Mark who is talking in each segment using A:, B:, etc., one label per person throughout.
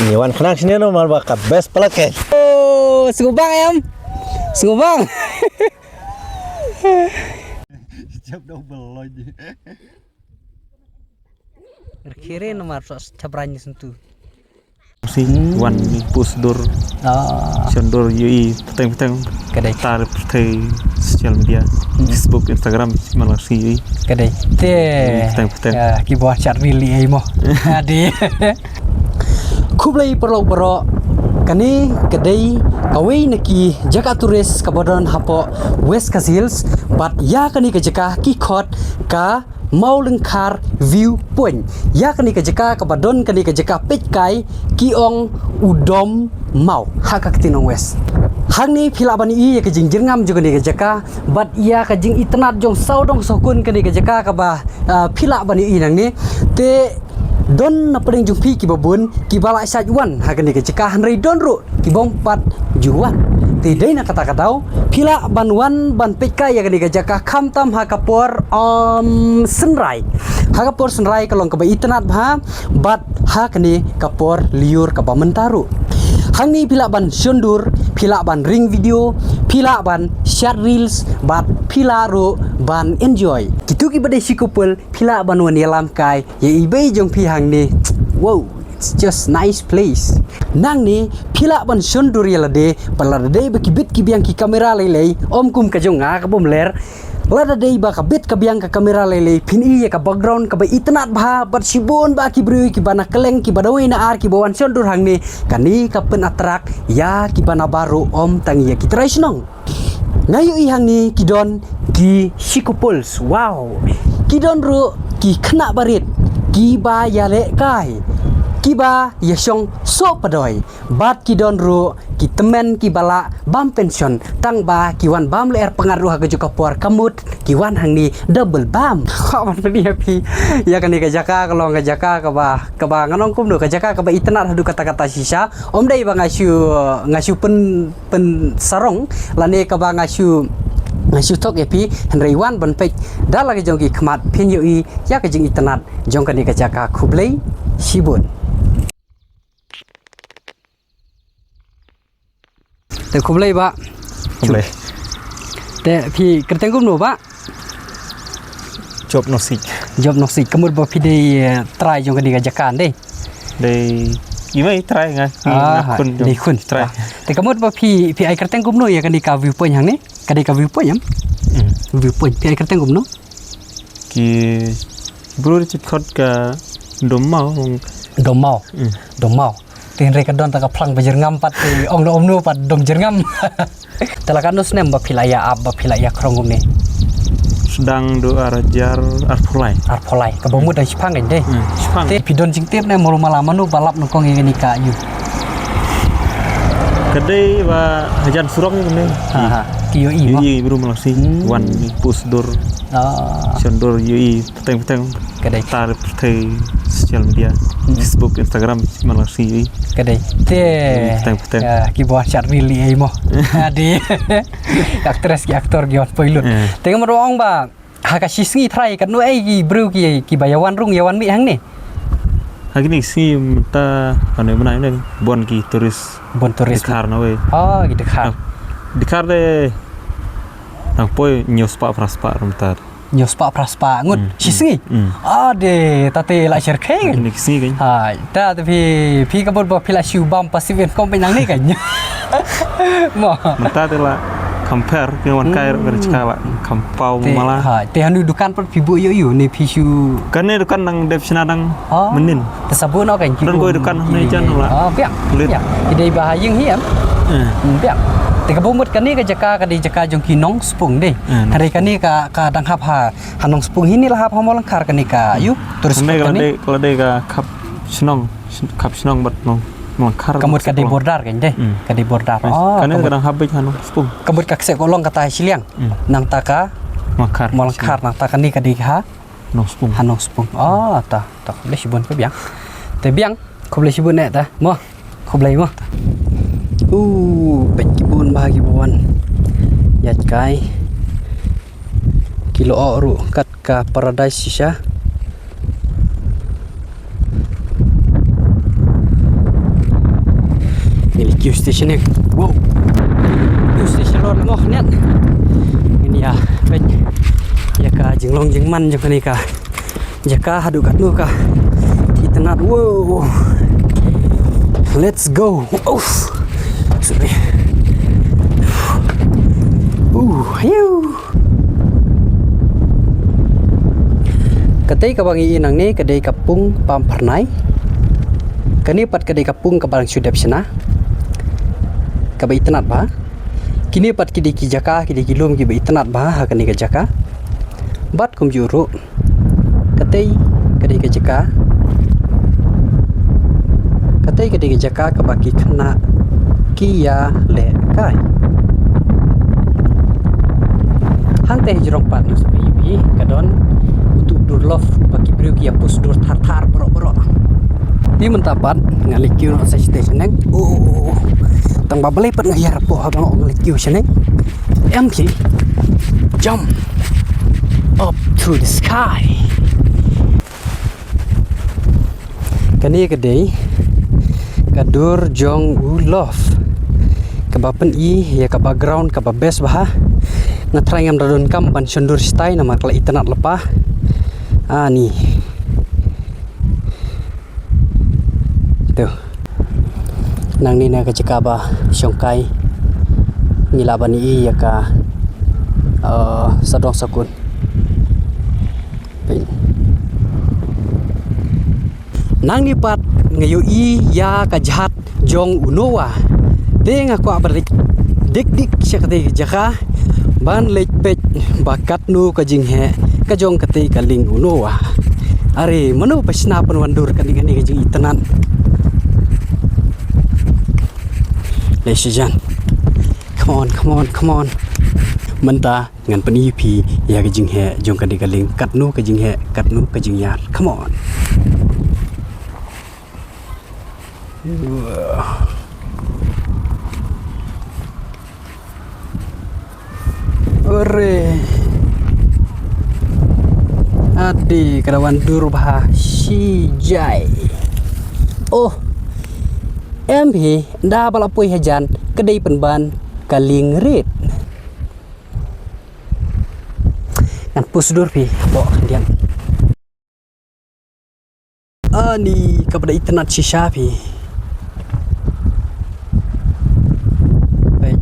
A: Iwan kenang sini no mal baka best pelake.
B: Oh, sugubang em. Sugubang.
A: Jab double lagi.
B: Kiri nomor cabranya sentuh.
C: Si wan pusdur sendur yui peteng
B: Kedai
C: tar peteng sosial media Facebook Instagram malah si
B: kedai te
C: peteng
B: keyboard chat really ai mo adi kublai perlo kani kedai kawai neki jaka turis kabodon hapo West Hills but ya kani ke jaka kikot ka mau lengkar view point ya kani ke jaka kabadon kani ke jaka petkai kiong udom mau haka ketinong west hang ni phila bani i ya ke jing jerngam juga ni ke jaka but ya ke jing itnat jong saudong sokun kani ke jaka ka ba phila bani i nang ni te don na pedeng jumpi ki babun ki bala sajuan hakan ni ke jaka hanrei don ru ki bom pat juan tidai na kata-katau pila banwan ban peka ya kani jaka khamtam hakapor senrai hakapor senrai kalong ka ba itnat bha bat hakani kapor liur ka ba mentaru hangni pila ban sundur pila ban ring video pila ban short reels bat pila ro ban enjoy kitu ki badai sikupul pila ban wan yalam kai ya ibai jong pi hangni wow. It's just nice place. Nang ni pila ban sundur yalade palade bekibit kibiang ki kamera lele om kum ka jonga ka bom ler lada dei ba ka bit ka biang ka kamera lele pin i ka background ka ba itnat bha bat sibon ba ki bru ki bana keleng ki badawai na ar ki bawan sundur hang ni kani ka pen atrak ya ki bana baru om tang ya ki tradisional ngayu i hang ni kidon ki sikupuls wow kidon ru ki khna barit ki ba yale kai kiba yasong so padoi bat kidon ru ki temen ki bala bam pension tang ba kiwan bam ler pengaruh ke juga por kamut kiwan hang ni double bam kawan tadi happy ya kan ni ke jaka kalau ke jaka ke ba nganong kum do ke jaka ke ba itnat hadu kata-kata sisa om dai ba ngasu pen sarong lane ke ba ngasu tok epi Henry Wan ban pek dala ke jongki khmat pin yui ya ke jing itnat jong kan ni ke jaka khublei sibun te kublai ba
C: boleh
B: te phi kerteng kum no ba
C: job nosik
B: job nosi kamur ba phi dei try jong kadi gajakan dei
C: gimana try ngai
B: di kun
C: try
B: te kamur ba phi ai kerteng kum no ya kadi ka view point hang ni kadi ka view point yam view point phi ai kerteng kum no
C: ki bro chip khot ka domau
B: tin re kadon ta ka phlang ba jerngam pat ti ong no om no pat dom jerngam talakan no snem ba philaya ab ba philaya khrongum ni
C: sedang do arajar arpulai
B: ka bomut dai sipang dei
C: sipang
B: te pidon jing tep ne molu malaman no balap no kong ngeni ka yu
C: kedai ba hajan surong ni
B: kiyo i
C: bro malasi wan pusdur sendur yui peteng
B: kedai
C: tar peteng sosial media Facebook Instagram malah si
B: kedai te
C: peteng
B: keyboard chat really ai mo adi aktris ki aktor giot poilun tengok merong ba haka sisngi try kan no ai ki bru ki bayawan rung yawan mi hang ni
C: hari ni si minta ane mana ini bon turis dikar na we
B: gitu kan
C: dikar de nang poi nyospa praspa rumtar
B: nyospa praspa ngut sisngi ade tate la share keng
C: ini si kan
B: hai ta te phi kabur ba phila siu bam pasivin kom penang ni kan mo
C: minta te la compare ke wan kair bercakala kampau malah
B: hai te hanu dukan per pibu yo ni pisu
C: kan ni dukan nang devsina nang menin
B: tersabun no kan
C: dan goi dukan ni jan la
B: piak idei bahayeng hiam piak te kabumut kan ni ka jaka jong kinong spung deh hari kan ni ka dang hap ha hanong spung hini lah hap molang kar kan ni ka yu terus
C: kalau de ka kap snong bat nong melangkar
B: kamut ka di bordar kan deh ka di bordar
C: kan kadang habis hanong spung
B: kamut ka kse kolong kata siliang nang taka melangkar nang taka ni ka di ha hanong spung ta boleh sibun ke biang te biang ko boleh sibun ne ta mo ko boleh mo pekibun bahagi bawan yat kai kilo oru kat ka paradise sisa Q station yang wow Q station lor ngoh net ini ya baik ya ka jenglong jengman jeng ni ka jaka hadu kat nu ka itenat wow let's go sorry hiu Kadai kabangi inang ni kadai kapung pamparnai. Kani pat kadai kapung kabalang sudap sena. Kabai tenat ba. Kini pat kidi ki jaka kidi kilum ki bai tenat ba ha kani ka jaka. Bat kum juru. Kadai ka jaka. Kadai ka jaka kabaki kena kia le kai. Hang teh jorong pat nu sabai bi kadon Durlov bagi beriu kia pus dur tar bro ni mentapat ngalik kiu no station neng tang babale pat ngayar po abang ngalik kiu seneng MP jump up to the sky kani kedai kadur jong ulov kabapen I ya ka background ka best bah ngatrai ngam radon kam ban sundur stai nama kala itenat lepah ni tuh nang ni na kacikaba syongkai ngilaban I ya ka sadong sakun nang ni pat ngayu I ya ka jahat jong unowa de ngaku abrik dik syakate jaka ban lek pej bakat nu ka jinghe ka jong kate ka ling unowa are manu pasna pan wandur kan ngani ka jing itanan Lesijan come on menta ngan pani pi ya ka jinghe jong ka ka ling kat nu ka jinghe kat nu ka jing yar come on Ore Adi kerawan durba si jai MP dah balapoi hajan kedai penban kaling rit kan pus dur pi bo diam ani kepada internet sisa pi baik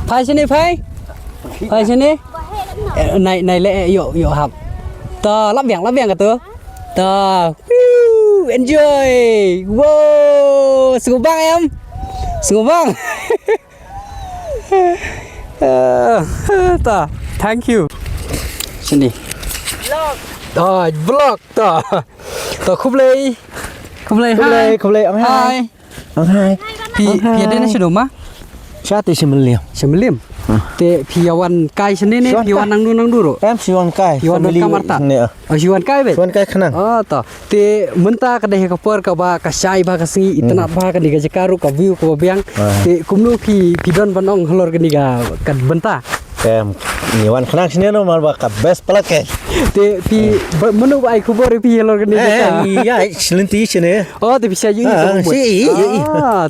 B: Phai sini phai sini này lệ yo học tờ lắp biển cả tớ enjoy wow sungguh bang em sungguh bang tờ thank you sini vlog tờ khúc lê hai ông hai pi ada nasi doma
A: Satu sembeliam.
B: Te piawan kai sini ni piawan nang dulu.
A: Em siwan kai.
B: Piawan kamarta. Siwan kai be.
A: Siwan kai kenang.
B: To. Te menta kadeh ka por ka ba ka sai ba ka singi itna ba ka diga jakaru ka view ka biang. Te kumnu ki pidon banong holor ka diga kad benta.
A: Em niwan kenang sini no mal ba ka best pelake.
B: Te pi menu ba ai kubor pi holor ka diga.
A: Iya, selenti sini.
B: Te bisa yu
A: si.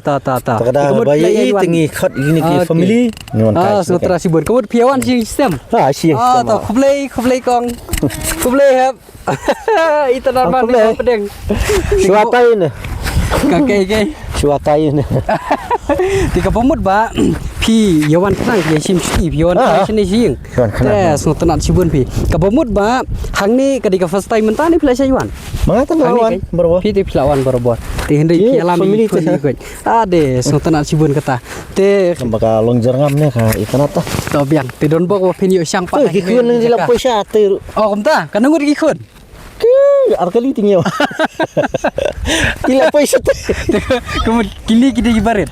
B: Ta.
A: Kada bayi tingi khat ini ki family. Niwan kai.
B: Sutra sibur. Kamu piawan sistem.
A: Si.
B: To kublai kong. Kublai heb. Itna man pedeng.
A: Suatai ni.
B: Kakek.
A: Suatai ni.
B: Tika pemut ba pi yawan kenang dia sim sti yawan sini sing. Yes, ngotenat sibun pi. Ka pemut ba hang ni kadika first time menta ni play sayuan.
A: Mangata lawan berapa?
B: Pi ti pilawan berapa? Ti hendak pi alam ni ikut. Ade ngotenat sibun kata. Te
A: baka longjar ngam ni ka ikanata.
B: To biang ti don bok pin yo sang pa.
A: Kikun ni la poisa te.
B: Komta, kan ngut kikun.
A: Arkali tinggal. Gila poisa te.
B: Kamu kili kita gibaret.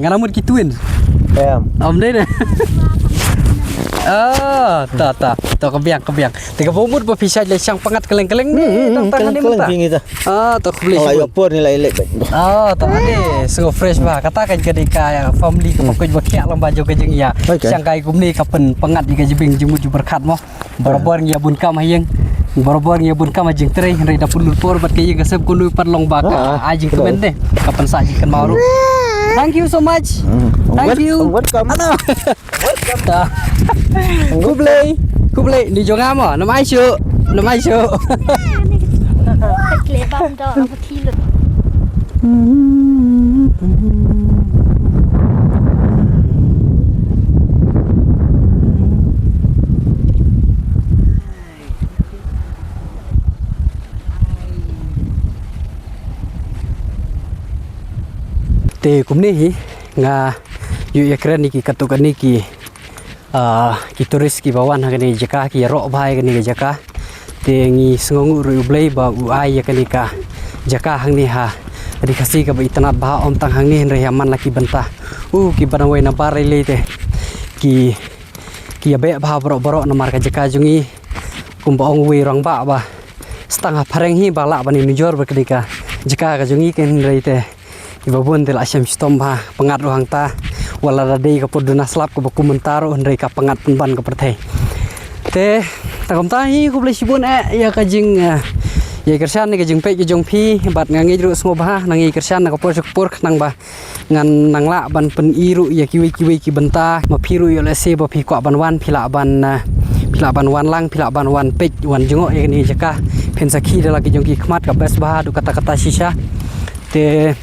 B: Ngaramut kituin.
A: Em.
B: Om deh. Ta kebiang. Tiga bomut berpisah le sang pangat keleng-keleng ni tang ni mata.
A: Kita.
B: Ta kubli
A: Kalau
B: sibun.
A: apa nilai lek.
B: Ta ni sungguh fresh bah. Katakan kedika family ko pokoj bakiak lom baju kejeng ya. Sang kai kumni kapen pangat di kajibing jemut berkat mo. Bor ya bun kam hayeng. Bor ya bun kam ajing trei rei dapur lurpor bat kaya gasep kunu pat long baka ajing kemen deh. Kapan sa ajing kan maru. Thank you so much. Thank you.
A: Welcome.
B: Kublai ni jong am à, năm ai chưa.
D: Khách lễ băm đó nó có thi lực.
B: Te kumni nga yu ekran ni ki katukan ni ki turis ki bawan hakani jaka ki ro bhai kani jaka te ngi sngongu ru blai ba u ai yakani ka jaka hangni ha ri khasi ka ba itna ba om tang hangni hen re man laki banta ki banawai na bare le te ki abe bha boro na mar ka jaka jungi kumba ong wi rang ba stanga phareng hi bala bani nujor ba kani ka jaka ka jungi ken re te ibabun tel asyam stomba pengat ruang ta wala radei ka poduna slap ko komentaro ndai ka pengat penban ka perthai te takom ta hi ko sibun ya ka jing ya kersan ni ka jing pe jong phi bat ngangi ru smo ba nangi kersan ka por nang ba ngan nang la ban pen iru ya kiwi ki benta ma phiru yo le se ba phi kwa ban wan phila ban wan lang phila ban wan pe wan jungo ya ni jaka phen sakhi la ki jong ki khmat ka bes ba du kata sisa te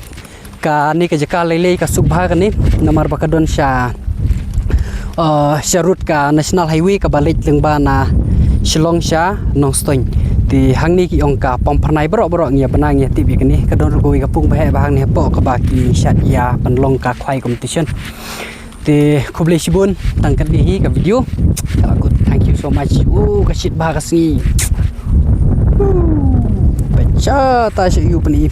B: ka ni ka jaka lele ka subha ka ni namar bakadon sya syarut ka national highway ka balik lengba na Shillong sya nong stoin ti hang ni ki ong ka pom phanai bro ngia bana ngia ti bi ka ni ka don go ka pung ba hang ni po ka ba ki shat ya panlong ka khwai competition ti khuble sibun tang ka hi ka video good thank you so much ka shit ba ka si baca ta syu pani